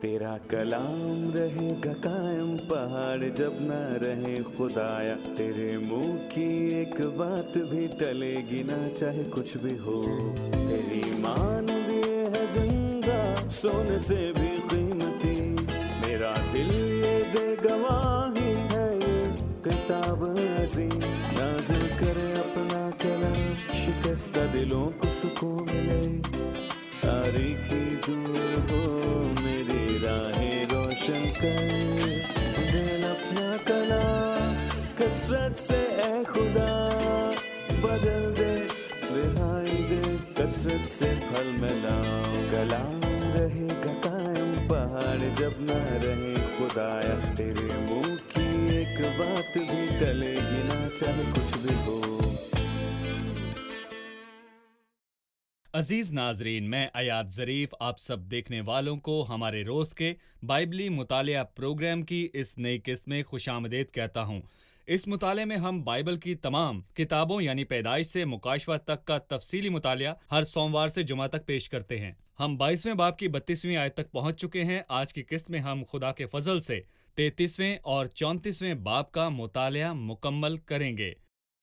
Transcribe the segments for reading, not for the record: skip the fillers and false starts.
تیرا کلام رہے گا قائم پہاڑ جب نہ رہے خدایا، تیرے منہ کی ایک بات بھی ٹلے گی نہ چاہے کچھ بھی ہو، تیری مان دیے ہے زندہ سونے سے بھی قیمتی، میرا دل یہ دے گواہی ہے یہ کتاب عظیم، نازل کرے اپنا کلام شکستہ دلوں کو سکون ملے، تاریکی دور ہو میری راہیں روشن کر، دل اپنا کلام کثرت سے اے خدا بدل دے، رہائی دے کثرت سے پھل ملاؤ، کلام رہے گا قائم پہاڑ جب نہ رہے خدایا، تیرے منہ کی ایک بات بھی ٹلے گی نہ چاہے کچھ بھی ہو۔ عزیز ناظرین، میں ایاد ظریف آپ سب دیکھنے والوں کو ہمارے روز کے بائبلی مطالعہ پروگرام کی اس نئی قسط میں خوش آمدید کہتا ہوں۔ اس مطالعے میں ہم بائبل کی تمام کتابوں یعنی پیدائش سے مکاشفہ تک کا تفصیلی مطالعہ ہر سوموار سے جمعہ تک پیش کرتے ہیں۔ ہم 22ویں باب کی 32ویں آیت تک پہنچ چکے ہیں۔ آج کی قسط میں ہم خدا کے فضل سے 33ویں اور 34ویں باب کا مطالعہ مکمل کریں گے۔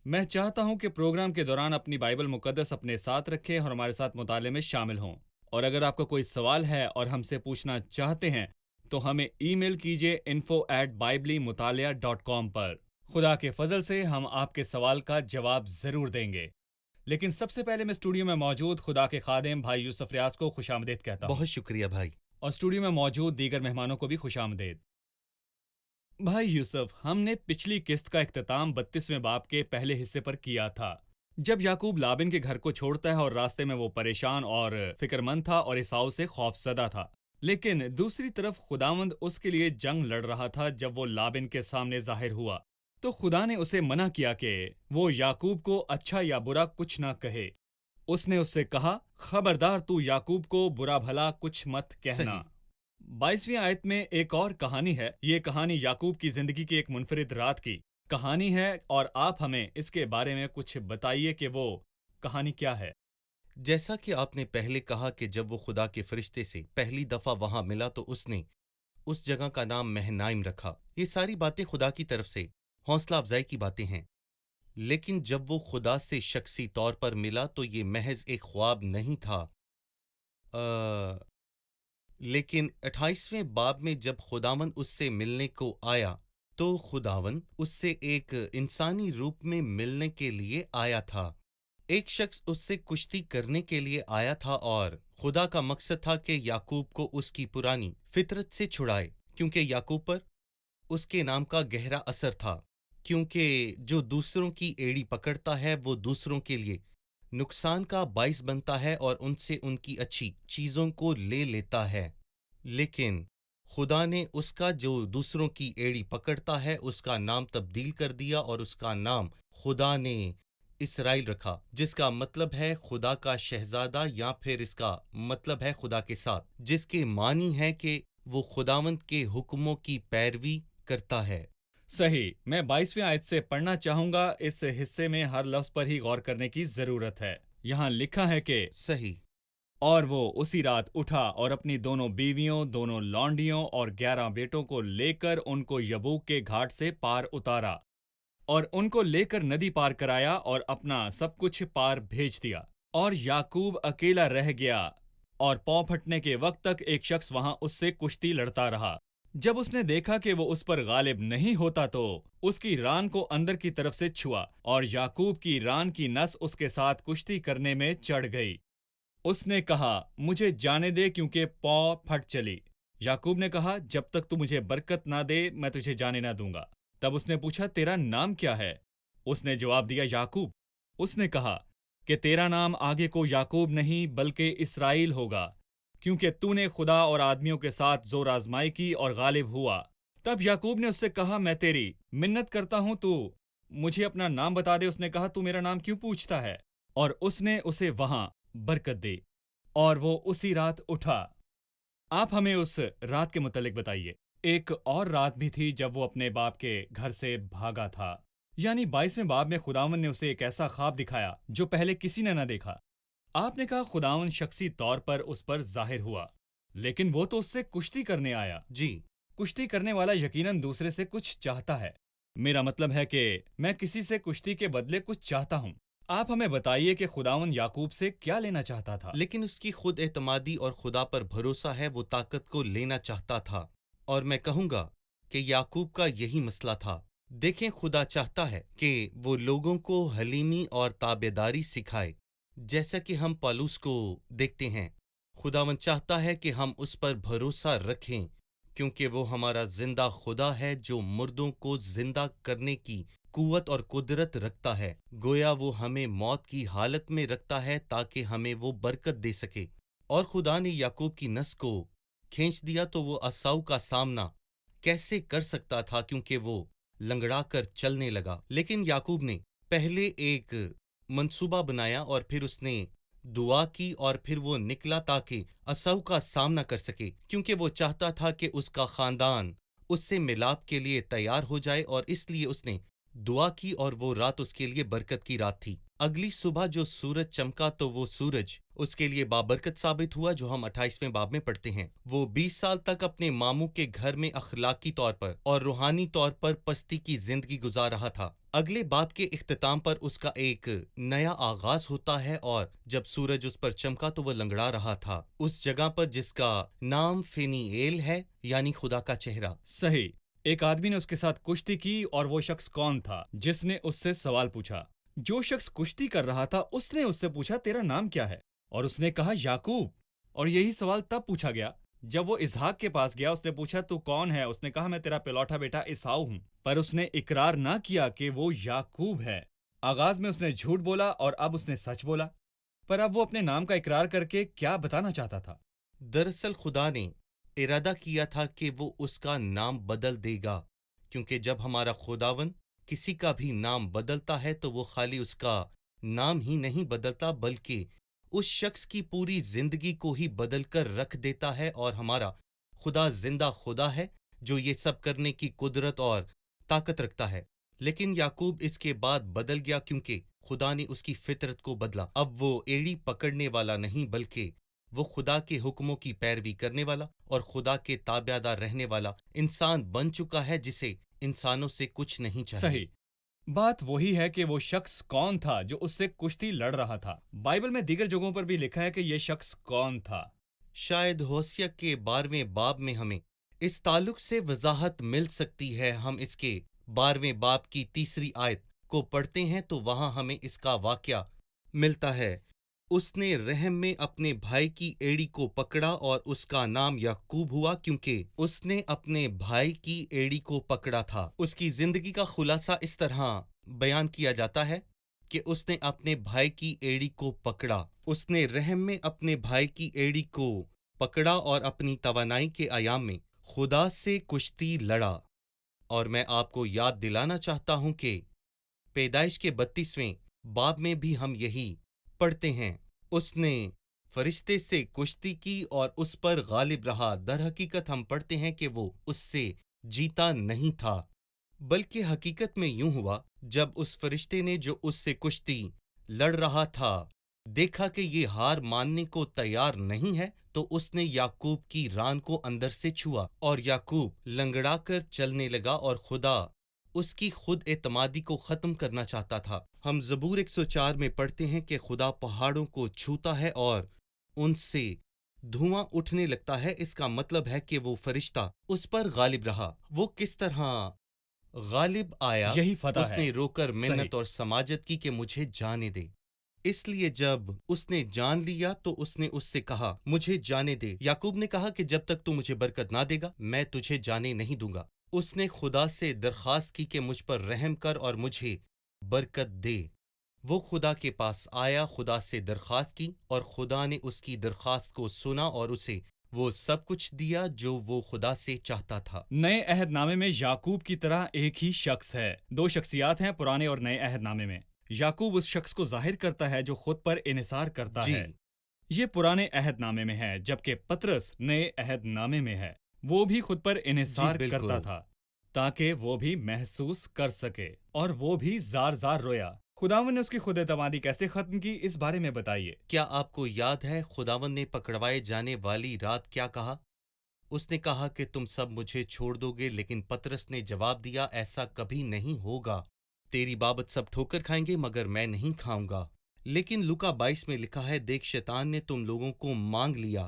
میں چاہتا ہوں کہ پروگرام کے دوران اپنی بائبل مقدس اپنے ساتھ رکھیں اور ہمارے ساتھ مطالعے میں شامل ہوں، اور اگر آپ کا کوئی سوال ہے اور ہم سے پوچھنا چاہتے ہیں تو ہمیں ای میل کیجیے info@biblimutaliah.com پر۔ خدا کے فضل سے ہم آپ کے سوال کا جواب ضرور دیں گے، لیکن سب سے پہلے میں اسٹوڈیو میں موجود خدا کے خادم بھائی یوسف ریاض کو خوش آمدید کہتا ہوں۔ بہت شکریہ بھائی۔ اور اسٹوڈیو میں موجود دیگر مہمانوں کو بھی خوش آمدید۔ بھائی یوسف، ہم نے پچھلی قسط کا اختتام 32ویں باب کے پہلے حصے پر کیا تھا، جب یعقوب لابن کے گھر کو چھوڑتا ہے اور راستے میں وہ پریشان اور فکر مند تھا اور عیساؤ سے خوف زدہ تھا، لیکن دوسری طرف خداوند اس کے لیے جنگ لڑ رہا تھا۔ جب وہ لابن کے سامنے ظاہر ہوا تو خدا نے اسے منع کیا کہ وہ یعقوب کو اچھا یا برا کچھ نہ کہے۔ اس نے اس سے کہا، خبردار تو یعقوب کو برا بھلا کچھ مت کہنا۔ صحیح۔ 22ویں آیت میں ایک اور کہانی ہے۔ یہ کہانی یعقوب کی زندگی کی ایک منفرد رات کی کہانی ہے، اور آپ ہمیں اس کے بارے میں کچھ بتائیے کہ وہ کہانی کیا ہے۔ جیسا کہ آپ نے پہلے کہا کہ جب وہ خدا کے فرشتے سے پہلی دفعہ وہاں ملا تو اس نے اس جگہ کا نام مہنائم رکھا۔ یہ ساری باتیں خدا کی طرف سے حوصلہ افزائی کی باتیں ہیں، لیکن جب وہ خدا سے شخصی طور پر ملا تو یہ محض ایک خواب نہیں تھا۔ لیکن 28ویں باب میں جب خداوند اس سے ملنے کو آیا تو خداوند اس سے ایک انسانی روپ میں ملنے کے لیے آیا تھا۔ ایک شخص اس سے کشتی کرنے کے لیے آیا تھا، اور خدا کا مقصد تھا کہ یعقوب کو اس کی پرانی فطرت سے چھڑائے، کیونکہ یعقوب پر اس کے نام کا گہرا اثر تھا، کیونکہ جو دوسروں کی ایڑی پکڑتا ہے وہ دوسروں کے لیے نقصان کا باعث بنتا ہے اور ان سے ان کی اچھی چیزوں کو لے لیتا ہے۔ لیکن خدا نے اس کا جو دوسروں کی ایڑی پکڑتا ہے اس کا نام تبدیل کر دیا، اور اس کا نام خدا نے اسرائیل رکھا، جس کا مطلب ہے خدا کا شہزادہ، یا پھر اس کا مطلب ہے خدا کے ساتھ، جس کے معنی ہے کہ وہ خداوند کے حکموں کی پیروی کرتا ہے۔ صحیح۔ میں 22ویں آیت سے پڑھنا چاہوں گا۔ اس حصے میں ہر لفظ پر ہی غور کرنے کی ضرورت ہے۔ یہاں لکھا ہے کہ صحیح۔ اور وہ اسی رات اٹھا اور اپنی دونوں بیویوں، دونوں لونڈیوں اور 11 بیٹوں کو لے کر ان کو یبوک کے گھاٹ سے پار اتارا، اور ان کو لے کر ندی پار کرایا اور اپنا سب کچھ پار بھیج دیا، اور یعقوب اکیلا رہ گیا، اور پاؤں پھٹنے کے وقت تک ایک شخص وہاں اس سے کشتی لڑتا رہا۔ جب اس نے دیکھا کہ وہ اس پر غالب نہیں ہوتا تو اس کی ران کو اندر کی طرف سے چھوا، اور یعقوب کی ران کی نس اس کے ساتھ کشتی کرنے میں چڑھ گئی۔ اس نے کہا، مجھے جانے دے کیونکہ پاؤں پھٹ چلی۔ یعقوب نے کہا، جب تک تو مجھے برکت نہ دے میں تجھے جانے نہ دوں گا۔ تب اس نے پوچھا، تیرا نام کیا ہے؟ اس نے جواب دیا، یعقوب۔ اس نے کہا کہ تیرا نام آگے کو یعقوب نہیں بلکہ اسرائیل ہوگا، کیونکہ تو نے خدا اور آدمیوں کے ساتھ زور آزمائی کی اور غالب ہوا۔ تب یعقوب نے اس سے کہا، میں تیری منت کرتا ہوں تو مجھے اپنا نام بتا دے۔ اس نے کہا، تو میرا نام کیوں پوچھتا ہے؟ اور اس نے اسے وہاں برکت دی، اور وہ اسی رات اٹھا۔ آپ ہمیں اس رات کے متعلق بتائیے۔ ایک اور رات بھی تھی جب وہ اپنے باپ کے گھر سے بھاگا تھا، یعنی 22ویں باب میں خداوند نے اسے ایک ایسا خواب دکھایا جو پہلے کسی نے نہ دیکھا۔ آپ نے کہا خداوند شخصی طور پر اس پر ظاہر ہوا، लेकिन वो तो उससे कुश्ती करने आया। जी। कुश्ती करने वाला यकीनन दूसरे से कुछ चाहता है। मेरा मतलब है कि मैं किसी से कुश्ती के बदले कुछ चाहता हूँ। आप हमें बताइए कि खुदावन याकूब से क्या लेना चाहता था। लेकिन उसकी खुद एतमादी और खुदा पर भरोसा है, वो ताकत को लेना चाहता था। और मैं कहूंगा कि याकूब का यही मसला था। देखें, खुदा चाहता है कि वो लोगों को हलीमी और ताबेदारी सिखाए, जैसा कि हम पौलुस को देखते हैं। खुदावन चाहता है कि हम उस पर भरोसा रखें, क्योंकि वो हमारा जिंदा खुदा है जो मुर्दों को जिंदा करने की कुव्वत और कुदरत रखता है। गोया वो हमें मौत की हालत में रखता है ताकि हमें वो बरकत दे सके। और खुदा ने याकूब की नस को खींच दिया तो वो असाऊ का सामना कैसे कर सकता था, क्योंकि वो लंगड़ा कर चलने लगा। लेकिन याकूब ने पहले एक मंसूबा बनाया और फिर उसने दुआ की और फिर वो निकला ताकि असाऊ का सामना कर सके, क्योंकि वो चाहता था कि उसका खानदान उससे मिलाप के लिए तैयार हो जाए। और इसलिए उसने दुआ की और वो रात उसके लिए बरकत की रात थी। अगली सुबह जो सूरज चमका तो वो सूरज उसके लिए बाबरकत साबित हुआ, जो हम 28वें बाब में पढ़ते हैं। वो 20 साल तक अपने मामू के घर में अखलाकी तौर पर और रूहानी तौर पर पस्ती की जिंदगी गुजार रहा था। अगले बाब के इख्तिताम पर उसका एक नया आगाज होता है, और जब सूरज उस पर चमका तो वो लंगड़ा रहा था, उस जगह पर जिसका नाम फेनीएल है, यानी खुदा का चेहरा। सही। एक आदमी ने उसके साथ कुश्ती की और वो शख्स कौन था जिसने उससे सवाल पूछा? जो शख्स कुश्ती कर रहा था उसने उससे पूछा, तेरा नाम क्या है? और उसने कहा, याकूब। और यही सवाल तब पूछा गया जब वो इसहाक के पास गया। उसने पूछा, तू कौन है? उसने कहा, मैं तेरा पिलौठा बेटा एसाऊ हूँ। पर उसने इकरार ना किया कि वो याकूब है। आगाज में उसने झूठ बोला और अब उसने सच बोला। पर अब वो अपने नाम का इकरार करके क्या बताना चाहता था? दरअसल खुदा ने इरादा किया था कि वो उसका नाम बदल देगा, क्योंकि जब हमारा खुदावन किसी का भी नाम बदलता है तो वो खाली उसका नाम ही नहीं बदलता, बल्कि उस शख्स की पूरी जिंदगी को ही बदल कर रख देता है। और हमारा खुदा जिंदा खुदा है जो ये सब करने की कुदरत और ताकत रखता है। लेकिन याकूब इसके बाद बदल गया, क्योंकि खुदा ने उसकी फितरत को बदला। अब वो एड़ी पकड़ने वाला नहीं, बल्कि वो खुदा के हुक्मों की पैरवी करने वाला और खुदा के ताबेदार रहने वाला इंसान बन चुका है, जिसे इंसानों से कुछ नहीं चाहिए। सही। बात वही है कि वो शख्स कौन था जो उससे कुश्ती लड़ रहा था। बाइबल में दीगर जगहों पर भी लिखा है कि ये शख्स कौन था। शायद होसिया के 12वें बाब में हमें इस ताल्लुक से वजाहत मिल सकती है। हम इसके 12वें बाब की 3री आयत को पढ़ते हैं तो वहां हमें इसका वाकया मिलता है। उसने रहम में अपने भाई की एड़ी को पकड़ा और उसका नाम याकूब हुआ, क्योंकि उसने अपने भाई की एड़ी को पकड़ा था। उसकी जिंदगी का खुलासा इस तरह बयान किया जाता है कि उसने अपने भाई की एड़ी को पकड़ा। उसने रहम में अपने भाई की एड़ी को पकड़ा और अपनी तवानाई के अयाम में खुदा से कुश्ती लड़ा। और मैं आपको याद दिलाना चाहता हूं कि पैदाइश के 32वें बाब में भी हम यही पढ़ते हैं। उसने फरिश्ते से कुश्ती की और उस पर गालिब रहा। दर हकीकत हम पढ़ते हैं कि वो उससे जीता नहीं था, बल्कि हकीकत में यूं हुआ, जब उस फरिश्ते ने जो उससे कुश्ती लड़ रहा था देखा कि ये हार मानने को तैयार नहीं है, तो उसने याकूब की रान को अंदर से छुआ और याकूब लंगड़ा कर चलने लगा और खुदा उसकी खुद एतमादी को खत्म करना चाहता था। हम ज़बूर 104 में पढ़ते हैं कि खुदा पहाड़ों को छूता है और उनसे धुआं उठने लगता है। इसका मतलब है कि वो फरिश्ता उस पर गालिब रहा। वो किस तरह गालिब आया, यही फतह है। उसने रोकर सही। मिन्नत और समाजत की कि मुझे जाने दे। इसलिए जब उसने जान लिया तो उसने उससे कहा, मुझे जाने दे। याकूब ने कहा कि जब तक तू मुझे बरकत ना देगा मैं तुझे जाने नहीं दूंगा। उसने खुदा से दरख्वास्त की कि मुझ पर रहम कर और मुझे बरकत दे। वो खुदा के पास आया, खुदा से दरख्वास्त की और खुदा ने उसकी दरख्वास्त को सुना और उसे वो सब कुछ दिया जो वो खुदा से चाहता था। नए अहदनामे में याकूब की तरह एक ही शख्स है। 2 शख्सियात हैं पुराने और नए अहदनामे में। याकूब उस शख्स को जाहिर करता है जो खुद पर इन्हिसार करता जी। है। ये पुराने अहदनामे में है, जबकि पतरस नए अहदनामे में है। वो भी खुद पर इन्हिसार बिल्कुल। करता था ताकि वो भी महसूस कर सके, और वो भी जार जार रोया। खुदावन ने उसकी खुद एतमादी कैसे खत्म की, इस बारे में बताइए। کیا آپ کو یاد ہے خداوند نے پکڑوائے جانے والی رات کیا کہا؟ اس نے کہا کہ تم سب مجھے چھوڑ دو گے، لیکن پطرس نے جواب دیا ایسا کبھی نہیں ہوگا، تیری بابت سب ٹھوکر کھائیں گے مگر میں نہیں کھاؤں گا۔ لیکن لوکا 22 میں لکھا ہے، دیکھ شیطان نے تم لوگوں کو مانگ لیا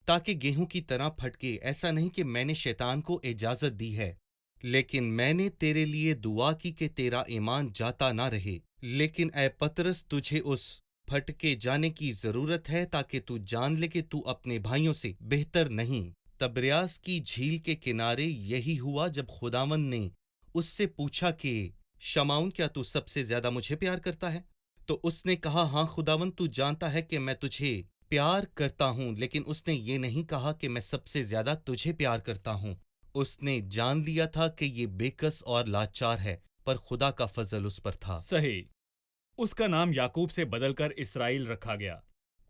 تاکہ گیہوں کی طرح پھٹکے، ایسا نہیں کہ میں نے شیطان کو اجازت دی ہے، لیکن میں نے تیرے لیے دعا کی کہ تیرا ایمان جاتا نہ رہے۔ لیکن اے پطرس، تجھے اس پھٹکے جانے کی ضرورت ہے تاکہ تو جان لے کہ تو اپنے بھائیوں سے بہتر نہیں۔ تبریاس کی جھیل کے کنارے یہی ہوا جب خداوند نے اس سے پوچھا کہ شمعون، کیا تو سب سے زیادہ مجھے پیار کرتا ہے؟ تو اس نے کہا ہاں خداوند، تو جانتا ہے کہ میں تجھے پیار کرتا ہوں، لیکن اس نے یہ نہیں کہا کہ میں سب سے زیادہ تجھے پیار کرتا ہوں۔ اس نے جان لیا تھا کہ یہ بے کس اور لاچار ہے، پر خدا کا فضل اس پر تھا۔ صحیح۔ اس کا نام یعقوب سے بدل کر اسرائیل رکھا گیا۔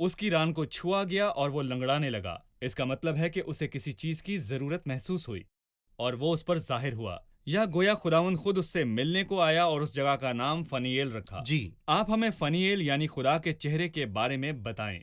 اس کی ران کو چھوا گیا اور وہ لنگڑانے لگا۔ اس کا مطلب ہے کہ اسے کسی چیز کی ضرورت محسوس ہوئی اور وہ اس پر ظاہر ہوا، یا گویا خداوند خود اس سے ملنے کو آیا اور اس جگہ کا نام فنیل رکھا۔ جی، آپ ہمیں فنیل یعنی خدا کے چہرے کے بارے میں بتائیں۔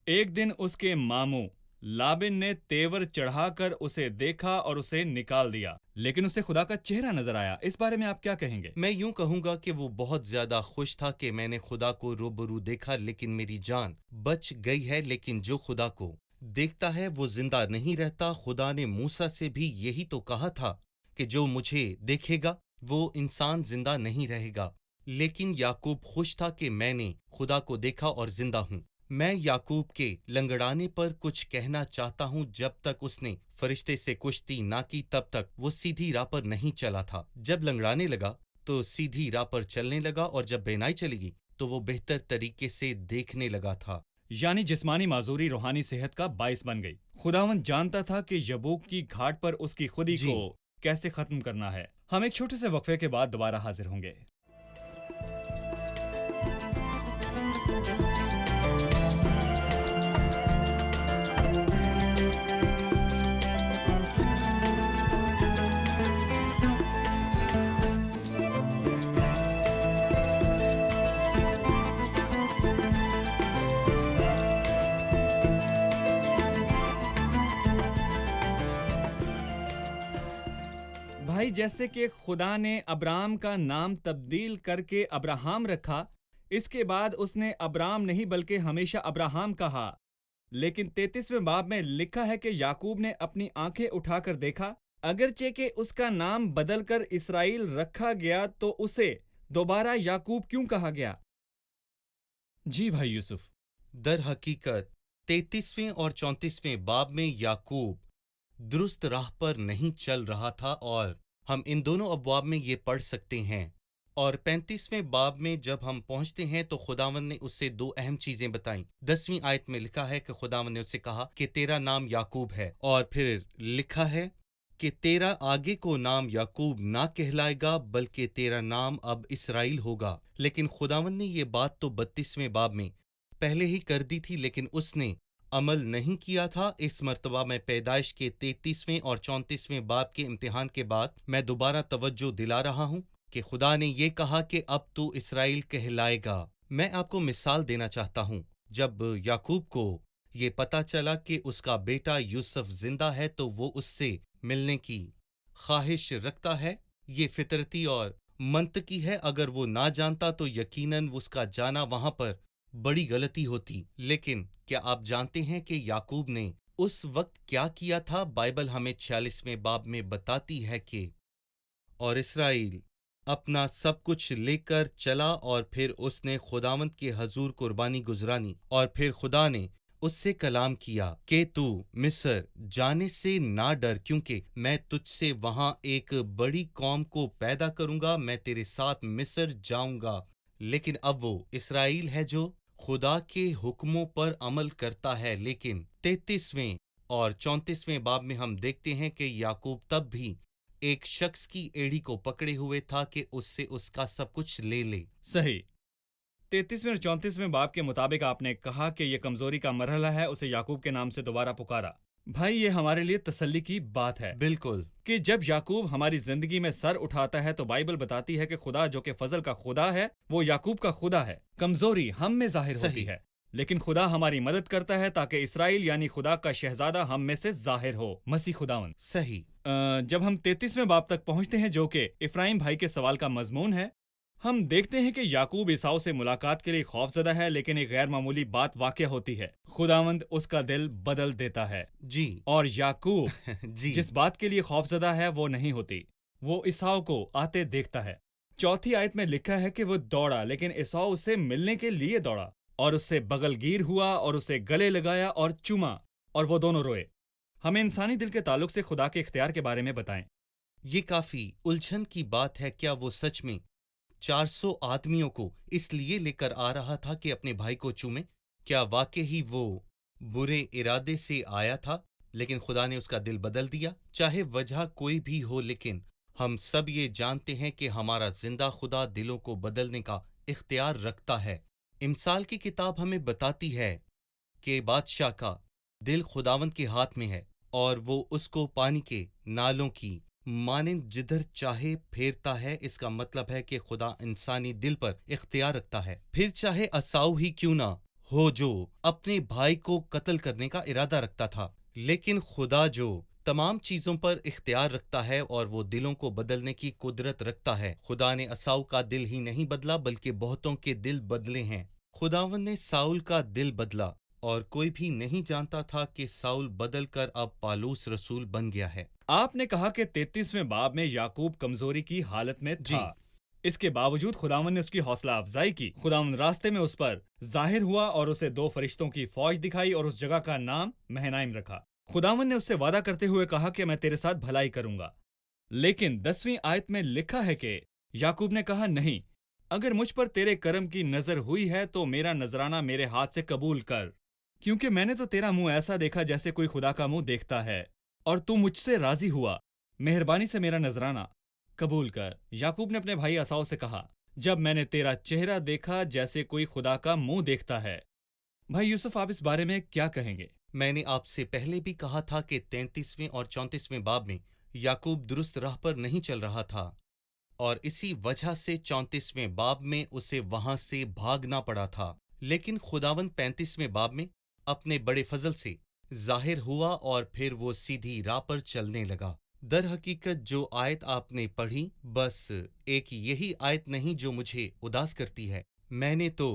ایک دن اس کے ماموں لابن نے تیور چڑھا کر اسے دیکھا اور اسے نکال دیا، لیکن اسے خدا کا چہرہ نظر آیا۔ اس بارے میں آپ کیا کہیں گے؟ میں یوں کہوں گا کہ وہ بہت زیادہ خوش تھا کہ میں نے خدا کو روبرو دیکھا، لیکن میری جان بچ گئی ہے۔ لیکن جو خدا کو دیکھتا ہے وہ زندہ نہیں رہتا۔ خدا نے موسیٰ سے بھی یہی تو کہا تھا کہ جو مجھے دیکھے گا وہ انسان زندہ نہیں رہے گا۔ لیکن یعقوب خوش تھا کہ میں نے خدا کو دیکھا اور زندہ ہوں۔ میں یعقوب کے لنگڑانے پر کچھ کہنا چاہتا ہوں۔ جب تک اس نے فرشتے سے کشتی نہ کی تب تک وہ سیدھی راہ پر نہیں چلا تھا۔ جب لنگڑانے لگا تو سیدھی راہ پر چلنے لگا، اور جب بینائی چلی گئی تو وہ بہتر طریقے سے دیکھنے لگا تھا۔ یعنی جسمانی معذوری روحانی صحت کا باعث بن گئی۔ خداوند جانتا تھا کہ یبوک کی گھاٹ پر اس کی خودی جی۔ کو کیسے ختم کرنا ہے۔ ہم ایک چھوٹے سے وقفے کے بعد دوبارہ حاضر ہوں گے۔ بھائی، جیسے کہ خدا نے ابرام کا نام تبدیل کر کے ابراہم رکھا، اس کے بعد اس نے ابرام نہیں بلکہ ہمیشہ ابراہم کہا، لیکن 33ویں باب میں لکھا ہے کہ یعقوب نے اپنی آنکھیں اٹھا کر دیکھا، اگرچہ کہ اس کا نام بدل کر اسرائیل رکھا گیا تو اسے دوبارہ یعقوب کیوں کہا گیا؟ جی بھائی یوسف۔ در حقیقت 33ویں اور 34ویں باب میں یعقوب درست راہ پر نہیں چل رہا تھا، اور ہم ان دونوں ابواب میں یہ پڑھ سکتے ہیں۔ اور 35ویں باب میں جب ہم پہنچتے ہیں تو خداوند نے اس سے دو اہم چیزیں بتائیں۔ 10ویں آیت میں لکھا ہے کہ خداوند نے اس سے کہا کہ تیرا نام یعقوب ہے، اور پھر لکھا ہے کہ تیرا آگے کو نام یعقوب نہ کہلائے گا بلکہ تیرا نام اب اسرائیل ہوگا۔ لیکن خداوند نے یہ بات تو 32ویں باب میں پہلے ہی کر دی تھی، لیکن اس نے عمل نہیں کیا تھا۔ اس مرتبہ میں پیدائش کے 33ویں اور 34ویں باب کے امتحان کے بعد میں دوبارہ توجہ دلا رہا ہوں کہ خدا نے یہ کہا کہ اب تو اسرائیل کہلائے گا۔ میں آپ کو مثال دینا چاہتا ہوں۔ جب یعقوب کو یہ پتا چلا کہ اس کا بیٹا یوسف زندہ ہے تو وہ اس سے ملنے کی خواہش رکھتا ہے۔ یہ فطرتی اور منطقی ہے۔ اگر وہ نہ جانتا تو یقیناً اس کا جانا وہاں پر بڑی غلطی ہوتی۔ لیکن کیا آپ جانتے ہیں کہ یعقوب نے اس وقت کیا کیا تھا؟ بائبل ہمیں 46ویں باب میں بتاتی ہے کہ اور اسرائیل اپنا سب کچھ لے کر چلا، اور پھر اس نے خداوند کے حضور قربانی گزرانی، اور پھر خدا نے اس سے کلام کیا کہ تو مصر جانے سے نہ ڈر، کیونکہ میں تجھ سے وہاں ایک بڑی قوم کو پیدا کروں گا، میں تیرے ساتھ مصر جاؤں گا۔ لیکن اب وہ اسرائیل ہے جو خدا کے حکموں پر عمل کرتا ہے۔ لیکن 33ویں اور 34ویں باب میں ہم دیکھتے ہیں کہ یعقوب تب بھی ایک شخص کی ایڑی کو پکڑے ہوئے تھا کہ اس سے اس کا سب کچھ لے لے۔ صحیح۔ 33ویں اور 34ویں باب کے مطابق آپ نے کہا کہ یہ کمزوری کا مرحلہ ہے، اسے یعقوب کے نام سے دوبارہ پکارا۔ भाई ये हमारे लिए तसल्ली की बात है बिल्कुल। कि जब याकूब हमारी जिंदगी में सर उठाता है तो बाइबल बताती है कि खुदा जो कि फजल का खुदा है वो याकूब का खुदा है। कमजोरी हम में जाहिर होती सही। है लेकिन खुदा हमारी मदद करता है ताकि इसराइल यानी खुदा का शहजादा हम में से जाहिर हो, मसीह खुदावन। सही। जब हम 33वें बाब तक पहुंचते हैं जो कि इफ्राइम भाई के सवाल का मजमून है, हम देखते हैं कि याकूब ईसाऊ से मुलाकात के लिए खौफजदा है, लेकिन एक गैर मामूली बात वाक़या होती है, खुदावंद उसका दिल बदल देता है जी। और याकूब जी। जिस बात के लिए खौफजदा है वो नहीं होती, वो ईसाऊ को आते देखता है। चौथी आयत में लिखा है कि वो दौड़ा, लेकिन ईसाऊ उससे मिलने के लिए दौड़ा और उससे बगलगीर हुआ और उसे गले लगाया और चूमा और वो दोनों रोए। हमें इंसानी दिल के ताल्लुक से खुदा के इख्तियार के बारे में बताएं। ये काफी उलझन की बात है। क्या वो सच में 400 आदमियों को इसलिए लेकर आ रहा था कि अपने भाई को चूमे? क्या वाकई ही वो बुरे इरादे से आया था, लेकिन खुदा ने उसका दिल बदल दिया? चाहे वजह कोई भी हो, लेकिन हम सब ये जानते हैं कि हमारा जिंदा खुदा दिलों को बदलने का इख्तियार रखता है। इमसाल की किताब हमें बताती है कि बादशाह का दिल खुदावंद के हाथ में है और वो उसको पानी के नालों की मानिंद जिधर चाहे फेरता है। इसका मतलब है कि खुदा इंसानी दिल पर इख्तियार रखता है, फिर चाहे असाऊ ही क्यों ना हो जो अपने भाई को कत्ल करने का इरादा रखता था। लेकिन खुदा जो तमाम चीजों पर इख्तियार रखता है और वो दिलों को बदलने की कुदरत रखता है। खुदा ने असाऊ का दिल ही नहीं बदला बल्कि बहुतों के दिल बदले हैं। खुदावन ने साउल का दिल बदला और कोई भी नहीं जानता था कि साउल बदल कर अब पालूस रसूल बन गया है। आपने कहा कि 33वें बाब में याकूब कमजोरी की हालत में जी। था। इसके बावजूद खुदावन ने उसकी हौसला अफजाई की। खुदावन रास्ते में उस पर जाहिर हुआ और उसे 2 फरिश्तों की फौज दिखाई और उस जगह का नाम महनाइम रखा। खुदावन ने उससे वादा करते हुए कहा कि मैं तेरे साथ भलाई करूंगा। लेकिन 10वीं आयत में लिखा है कि याकूब ने कहा, नहीं, अगर मुझ पर तेरे करम की नजर हुई है तो मेरा नजराना मेरे हाथ से कबूल कर, क्योंकि मैंने तो तेरा मुंह ऐसा देखा जैसे कोई खुदा का मुंह देखता है और तू मुझसे राजी हुआ। मेहरबानी से मेरा नजराना कबूल कर। याकूब ने अपने भाई असाव से कहा, जब मैंने तेरा चेहरा देखा जैसे कोई खुदा का मुंह देखता है। भाई यूसुफ, आप इस बारे में क्या कहेंगे? मैंने आपसे पहले भी कहा था कि 33वें और 34वें बाब में याकूब दुरुस्त राह पर नहीं चल रहा था और इसी वजह से 34वें बाब में उसे वहां से भागना पड़ा था। लेकिन खुदावन 35वें बाब में अपने बड़े फजल से जाहिर हुआ और फिर वो सीधी राह पर चलने लगा। दर हकीकत जो आयत आपने पढ़ी, बस एक यही आयत नहीं जो मुझे उदास करती है। मैंने तो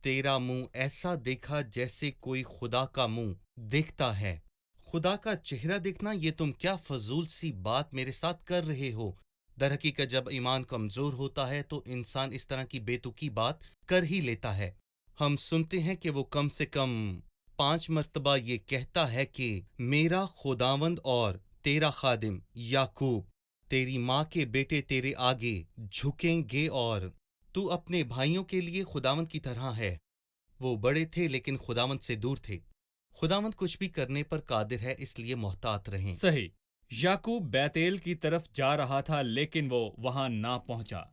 तेरा मुंह ऐसा देखा जैसे कोई खुदा का मुंह देखता है। खुदा का चेहरा देखना, ये तुम क्या फजूल सी बात मेरे साथ कर रहे हो? दर हकीकत जब ईमान कमजोर होता है तो इंसान इस तरह की बेतुकी बात कर ही लेता है। हम सुनते हैं कि वो कम से कम 5 मर्तबा ये कहता है कि मेरा खुदावंद और तेरा खादिम याकूब, तेरी माँ के बेटे तेरे आगे झुकेंगे और तू अपने भाइयों के लिए खुदावंद की तरह है। वो बड़े थे लेकिन खुदावंद से दूर थे। खुदावंद कुछ भी करने पर कादिर है, इसलिए मोहतात रहें। सही। याकूब बैतेल की तरफ जा रहा था लेकिन वो वहां ना पहुंचा।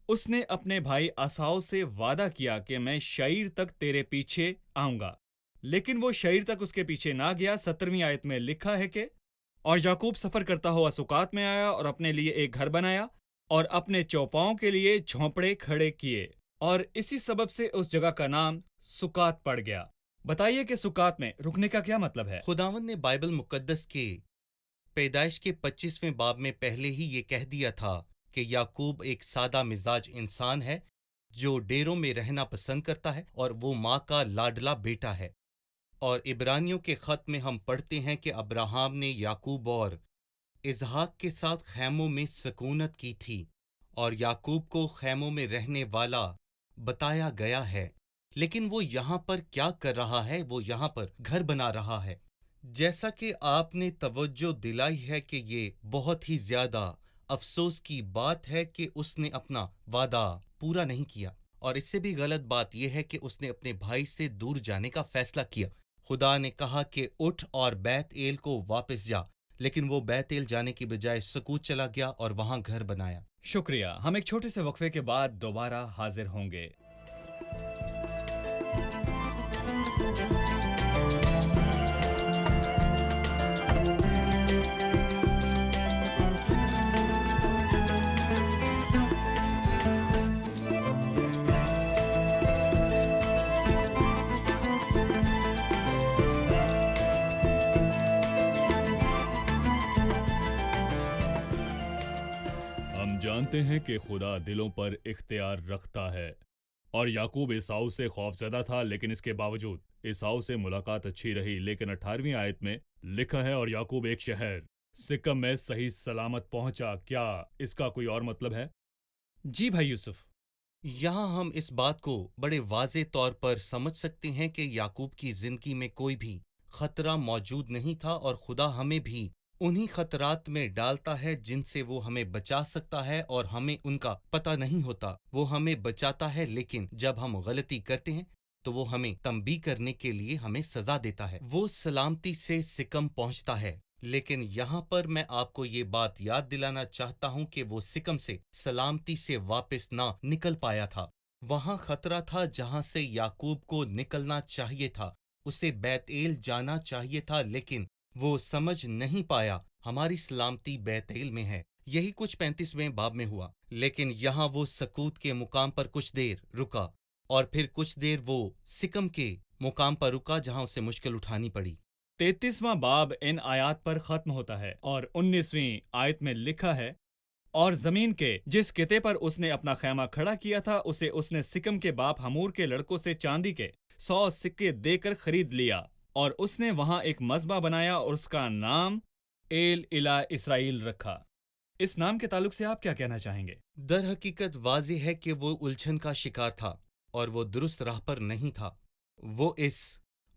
उसने अपने भाई असाव से वादा किया कि मैं शईर तक तेरे पीछे आऊंगा, लेकिन वो शईर तक उसके पीछे ना गया। 17वीं आयत में लिखा है कि और याकूब सफर करता हुआ सुकात में आया और अपने लिए एक घर बनाया और अपने चौपाओं के लिए झोंपड़े खड़े किए और इसी सबब से उस जगह का नाम सुकात पड़ गया। बताइए कि सुकात में रुकने का क्या मतलब है? खुदावंद ने बाइबल मुकद्दस के पैदाइश के 25वें बाब में पहले ही ये कह दिया था कि याकूब एक सादा मिजाज इंसान है जो डेरों में रहना पसंद करता है और वो माँ का लाडला बेटा है। और इब्रानियों के खत में हम पढ़ते हैं कि अब्राहम ने याकूब और इसहाक के साथ खैमों में सकूनत की थी और याकूब को खैमों में रहने वाला बताया गया है। लेकिन वो यहाँ पर क्या कर रहा है? वो यहाँ पर घर बना रहा है। जैसा कि आपने तवज्जो दिलाई है कि ये बहुत ही ज्यादा अफसोस की बात है कि उसने अपना वादा पूरा नहीं किया, और इससे भी गलत बात यह है कि उसने अपने भाई से दूर जाने का फैसला किया। खुदा ने कहा कि उठ और बैत एल को वापस जा, लेकिन वो बैत एल जाने की बजाय सकूत चला गया और वहां घर बनाया। शुक्रिया। हम एक छोटे से वक्फे के बाद दोबारा हाजिर होंगे। जानते हैं कि खुदा दिलों पर इख्तियार रखता है और याकूब ईसाऊ से खौफजदा था, लेकिन इसके बावजूद ईसाऊ से मुलाकात अच्छी रही। लेकिन 18वीं आयत में लिखा है, और याकूब एक शहर सिकम में सही सलामत पहुंचा। क्या इसका कोई और मतलब है? जी भाई यूसुफ। यहाँ हम इस बात को बड़े वाज़े तौर पर समझ सकते हैं कि याकूब की जिंदगी में कोई भी खतरा मौजूद नहीं था और खुदा हमें भी उन्हीं खतरात में डालता है जिनसे वो हमें बचा सकता है और हमें उनका पता नहीं होता। वो हमें बचाता है, लेकिन जब हम गलती करते हैं तो वो हमें तंबीह करने के लिए हमें सजा देता है। वो सलामती से सिकम पहुंचता है, लेकिन यहाँ पर मैं आपको ये बात याद दिलाना चाहता हूँ कि वो सिकम से सलामती से वापस ना निकल पाया था। वहाँ खतरा था जहाँ से याकूब को निकलना चाहिए था। उसे बैतएल जाना चाहिए था, लेकिन वो समझ नहीं पाया हमारी सलामती बैतएल में है। यही कुछ 35वें बाब में हुआ। लेकिन यहाँ वो सकूत के मुकाम पर कुछ देर रुका और फिर कुछ देर वो सिकम के मुकाम पर रुका जहाँ उसे मुश्किल उठानी पड़ी। 33वां बाब इन आयत पर खत्म होता है और 19वीं आयत में लिखा है, और जमीन के जिस किते पर उसने अपना खैमा खड़ा किया था उसे उसने सिकम के बाप हमूर के लड़कों से चांदी के 100 सिक्के देकर खरीद लिया, और उसने वहां एक मज़बा बनाया और उसका नाम एल इला इसराइल रखा। इस नाम के ताल्लुक से आप क्या कहना चाहेंगे? दर हकीकत वाज़ेह है कि वो उलझन का शिकार था और वो दुरुस्त राह पर नहीं था। वो इस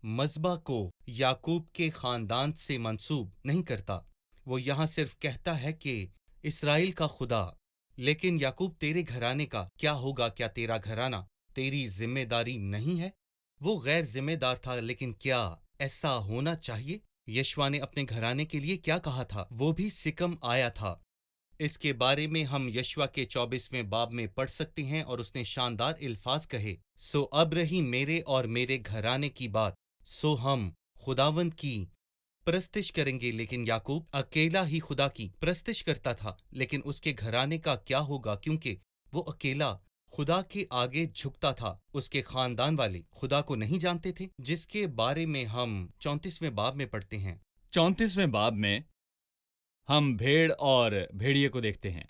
मज़बा को याकूब के खानदान से मंसूब नहीं करता। वो यहाँ सिर्फ कहता है कि इसराइल का खुदा। लेकिन याकूब, तेरे घराने का क्या होगा? क्या तेरा घराना तेरी जिम्मेदारी नहीं है? वो गैर जिम्मेदार था, लेकिन क्या ऐसा होना चाहिए? यशवा ने अपने घराने के लिए क्या कहा था? वो भी सिकम आया था। इसके बारे में हम यशवा के 24वें बाब में पढ़ सकते हैं, और उसने शानदार अल्फाज कहे, सो अब रही मेरे और मेरे घराने की बात, सो हम खुदावंद की परस्तिश करेंगे। लेकिन याकूब अकेला ही खुदा की परस्तिश करता था, लेकिन उसके घराने का क्या होगा? क्योंकि वो अकेला खुदा के आगे झुकता था। उसके खानदान वाले खुदा को नहीं जानते थे, जिसके बारे में हम 34वें बाब में पढ़ते हैं। 34वें बाब में हम भेड़ और भेड़िए को देखते हैं।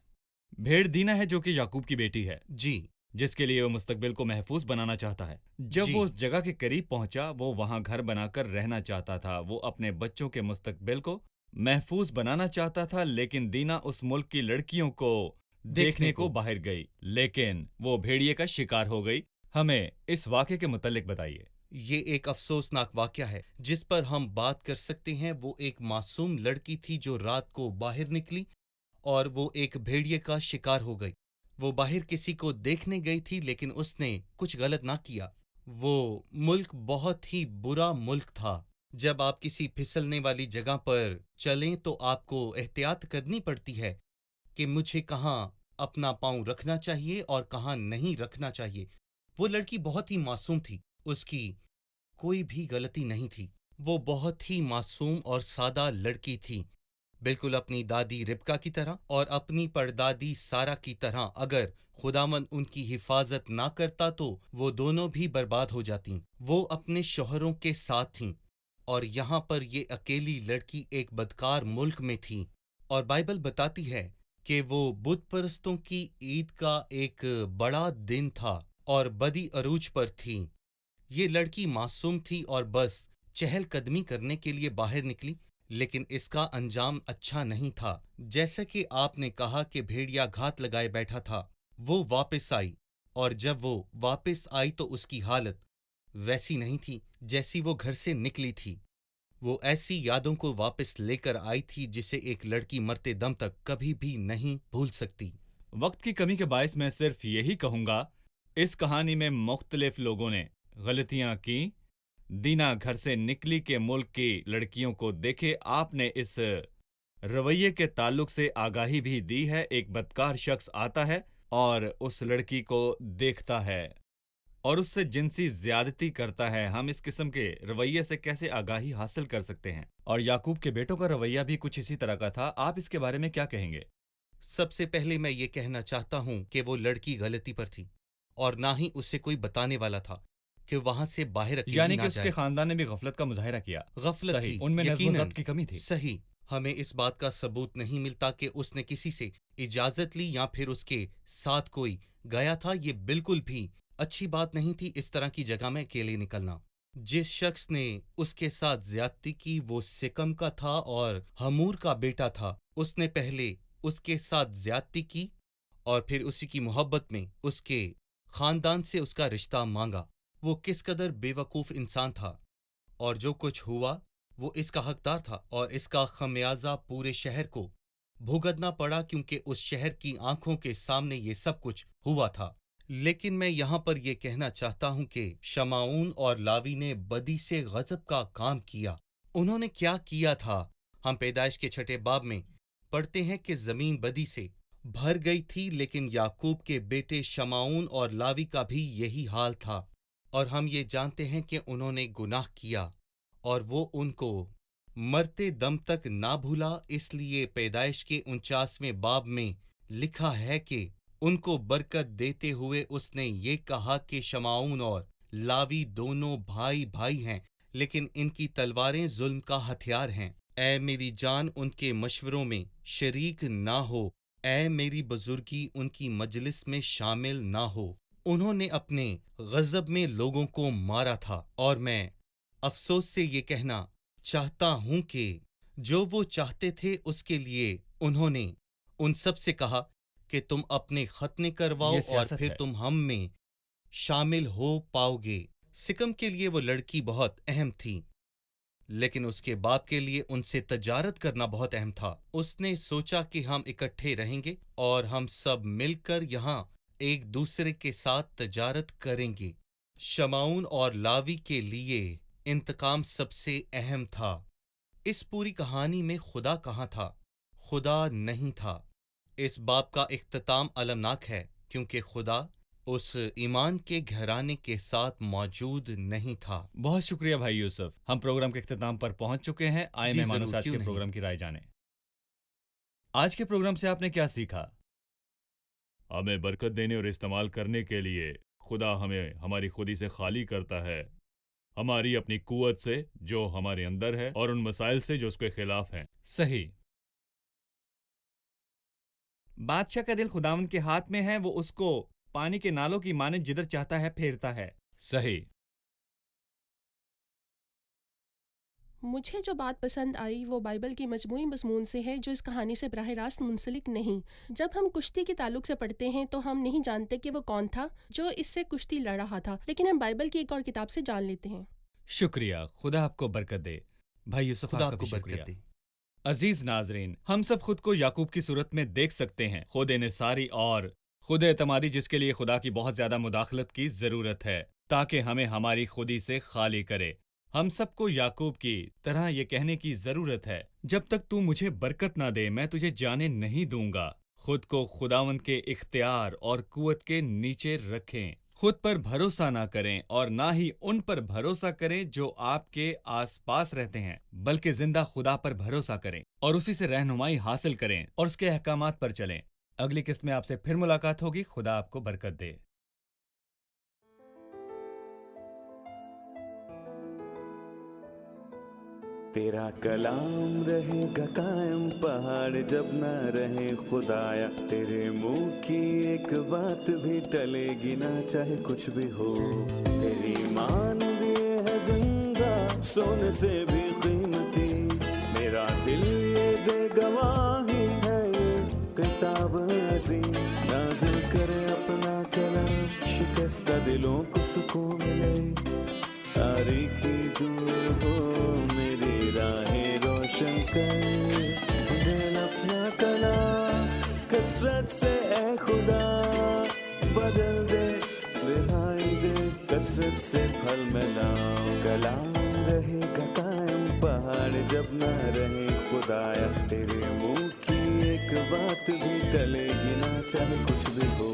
भेड़ दीना है जो कि याकूब की बेटी है, जी, जिसके लिए वो मुस्तकबिल को महफूज बनाना चाहता है। जब जी। वो उस जगह के करीब पहुंचा, वो वहां घर बनाकर रहना चाहता था। वो अपने बच्चों के मुस्तकबिल को महफूज बनाना चाहता था, लेकिन दीना उस मुल्क की लड़कियों को देखने को बाहर गई, लेकिन वो भेड़िए का शिकार हो गई। हमें इस वाक़े के मुतल्लिक बताइए। ये एक अफसोसनाक वाक़या है जिस पर हम बात कर सकते हैं। वो एक मासूम लड़की थी जो रात को बाहर निकली और वो एक भेड़िए का शिकार हो गई। वो बाहर किसी को देखने गई थी, लेकिन उसने कुछ गलत ना किया। वो मुल्क बहुत ही बुरा मुल्क था। जब आप किसी फिसलने वाली जगह पर चलें तो आपको एहतियात करनी पड़ती है कि मुझे कहाँ अपना पाँव रखना चाहिए और कहाँ नहीं रखना चाहिए। वो लड़की बहुत ही मासूम थी, उसकी कोई भी गलती नहीं थी। वो बहुत ही मासूम और सादा लड़की थी, बिल्कुल अपनी दादी रिबका की तरह और अपनी परदादी सारा की तरह। अगर खुदावन उनकी हिफाजत ना करता तो वो दोनों भी बर्बाद हो जातीं। वो अपने शौहरों के साथ थीं, और यहाँ पर ये अकेली लड़की एक बदकार मुल्क में थी। और बाइबल बताती है कि वो बुत परस्तों की ईद का एक बड़ा दिन था और बदी अरूज पर थी। ये लड़की मासूम थी और बस चहलकदमी करने के लिए बाहर निकली, लेकिन इसका अंजाम अच्छा नहीं था। जैसा कि आपने कहा कि भेड़िया घात लगाए बैठा था, वो वापस आई, और जब वो वापस आई तो उसकी हालत वैसी नहीं थी जैसी वो घर से निकली थी। वो ऐसी यादों को वापस लेकर आई थी जिसे एक लड़की मरते दम तक कभी भी नहीं भूल सकती। वक्त की कमी के बायस मैं सिर्फ यही कहूँगा, इस कहानी में मुख्तलिफ लोगों ने गलतियाँ की। दीना घर से निकली के मुल्क की लड़कियों को देखे। आपने इस रवैये के ताल्लुक से आगाही भी दी है। एक बदकार शख्स आता है और उस लड़की को देखता है और उससे जिनसी ज्यादती करता है। हम इस किस्म के रवैये से कैसे आगाही हासिल कर सकते हैं? और याकूब के बेटों का रवैया भी कुछ इसी तरह का था। आप इसके बारे में क्या कहेंगे? सबसे पहले मैं ये कहना चाहता हूँ कि वो लड़की गलती पर थी और ना ही उसे कोई बताने वाला था कि वहां से बाहर अकेली यानी ना कि उसके जाए। खानदान ने भी गफलत का मुजाहिरा किया। गफलत सही, थी, उनमें नज़्म व यकीनन ज़ब्त की कमी थी। सही। ہمیں اس بات کا ثبوت نہیں ملتا کہ اس نے کسی سے اجازت لی یا پھر اس کے ساتھ کوئی گیا تھا۔ یہ بالکل بھی اچھی بات نہیں تھی اس طرح کی جگہ میں اکیلے نکلنا۔ جس شخص نے اس کے ساتھ زیادتی کی وہ سکم کا تھا اور ہمور کا بیٹا تھا۔ اس نے پہلے اس کے ساتھ زیادتی کی اور پھر اسی کی محبت میں اس کے خاندان سے اس کا رشتہ مانگا۔ وہ کس قدر بے وقوف انسان تھا، اور جو کچھ ہوا وہ اس کا حقدار تھا، اور اس کا خمیازہ پورے شہر کو بھگتنا پڑا کیونکہ اس شہر کی آنکھوں کے سامنے یہ سب کچھ ہوا تھا۔ لیکن میں یہاں پر یہ کہنا چاہتا ہوں کہ شمعون اور لاوی نے بدی سے غضب کا کام کیا۔ انہوں نے کیا کیا تھا؟ ہم پیدائش کے 6 باب میں پڑھتے ہیں کہ زمین بدی سے بھر گئی تھی، لیکن یعقوب کے بیٹے شمعون اور لاوی کا بھی یہی حال تھا، اور ہم یہ جانتے ہیں کہ انہوں نے گناہ کیا اور وہ ان کو مرتے دم تک نہ بھولا۔ اس لیے پیدائش کے 49ویں باب میں لکھا ہے کہ ان کو برکت دیتے ہوئے اس نے یہ کہا کہ شمعون اور لاوی دونوں بھائی بھائی ہیں، لیکن ان کی تلواریں ظلم کا ہتھیار ہیں۔ اے میری جان ان کے مشوروں میں شریک نہ ہو، اے میری بزرگی ان کی مجلس میں شامل نہ ہو۔ انہوں نے اپنے غضب میں لوگوں کو مارا تھا، اور میں افسوس سے یہ کہنا چاہتا ہوں کہ جو وہ چاہتے تھے اس کے لیے انہوں نے ان سب سے کہا کہ تم اپنے ختنے کرواؤ یہ اور سیاست پھر ہے۔ تم ہم میں شامل ہو پاؤ گے۔ سکم کے لیے وہ لڑکی بہت اہم تھی، لیکن اس کے باپ کے لیے ان سے تجارت کرنا بہت اہم تھا۔ اس نے سوچا کہ ہم اکٹھے رہیں گے اور ہم سب مل کر یہاں ایک دوسرے کے ساتھ تجارت کریں گے۔ شمعون اور لاوی کے لیے انتقام سب سے اہم تھا۔ اس پوری کہانی میں خدا کہاں تھا؟ خدا نہیں تھا۔ اس باب کا اختتام المناک ہے کیونکہ خدا اس ایمان کے گھرانے کے ساتھ موجود نہیں تھا۔ بہت شکریہ بھائی یوسف، ہم پروگرام کے اختتام پر پہنچ چکے ہیں۔ آئے جی مہمانوں ضرور، سے آج کیوں کے نہیں۔ پروگرام کی رائے جانیں۔ آج کے پروگرام سے آپ نے کیا سیکھا؟ ہمیں برکت دینے اور استعمال کرنے کے لیے خدا ہمیں ہماری خودی سے خالی کرتا ہے، ہماری اپنی قوت سے جو ہمارے اندر ہے اور ان مسائل سے جو اس کے خلاف ہیں۔ صحیح۔ بادشاہ کا دل خداوند کے ہاتھ میں ہے، وہ اس کو پانی کے نالوں کی مانند جدھر چاہتا ہے پھیرتا ہے۔ صحیح۔ مجھے جو بات پسند آئی وہ بائبل کی مجموعی مضمون سے ہے جو اس کہانی سے براہ راست منسلک نہیں۔ جب ہم کشتی کے تعلق سے پڑھتے ہیں تو ہم نہیں جانتے کہ وہ کون تھا جو اس سے کشتی لڑ رہا تھا، لیکن ہم بائبل کی ایک اور کتاب سے جان لیتے ہیں۔ شکریہ، خدا آپ کو برکت دے۔ بھائی یوسف، خدا آپ کا آپ کو بھی شکریہ۔ برکت دے۔ عزیز ناظرین، ہم سب خود کو یعقوب کی صورت میں دیکھ سکتے ہیں، خود انحصاری اور خود اعتمادی، جس کے لیے خدا کی بہت زیادہ مداخلت کی ضرورت ہے تاکہ ہمیں ہماری خودی سے خالی کرے۔ ہم سب کو یعقوب کی طرح یہ کہنے کی ضرورت ہے، جب تک تو مجھے برکت نہ دے میں تجھے جانے نہیں دوں گا۔ خود کو خداوند کے اختیار اور قوت کے نیچے رکھیں، خود پر بھروسہ نہ کریں اور نہ ہی ان پر بھروسہ کریں جو آپ کے آس پاس رہتے ہیں، بلکہ زندہ خدا پر بھروسہ کریں اور اسی سے رہنمائی حاصل کریں اور اس کے احکامات پر چلیں۔ اگلی قسط میں آپ سے پھر ملاقات ہوگی۔ خدا آپ کو برکت دے۔ تیرا کلام رہے گا قائم، پہاڑ جب نہ رہے خدایا، تیرے منہ کی ایک بات بھی ٹلے گی نہ چاہے کچھ بھی ہو۔ تیری مانند یہ ہے زندہ سونے سے بھی قیمتی، میرا دل یہ دے گواہی ہے یہ کتاب عظیم، نازل کرے اپنا کلام، شکستہ دلوں کو سکون ملے، تاریکی دور ہو میری راہیں روشن کر، دل اپنا کلام کثرت سے اے خدا بدل دے، رہائی دے کثرت سے پھل ملاؤ۔ کلام رہے گا قائم، پہاڑ جب نہ رہے خدایا، تیرے منہ کی ایک بات بھی ٹلے گی نہ چاہے کچھ بھی ہو۔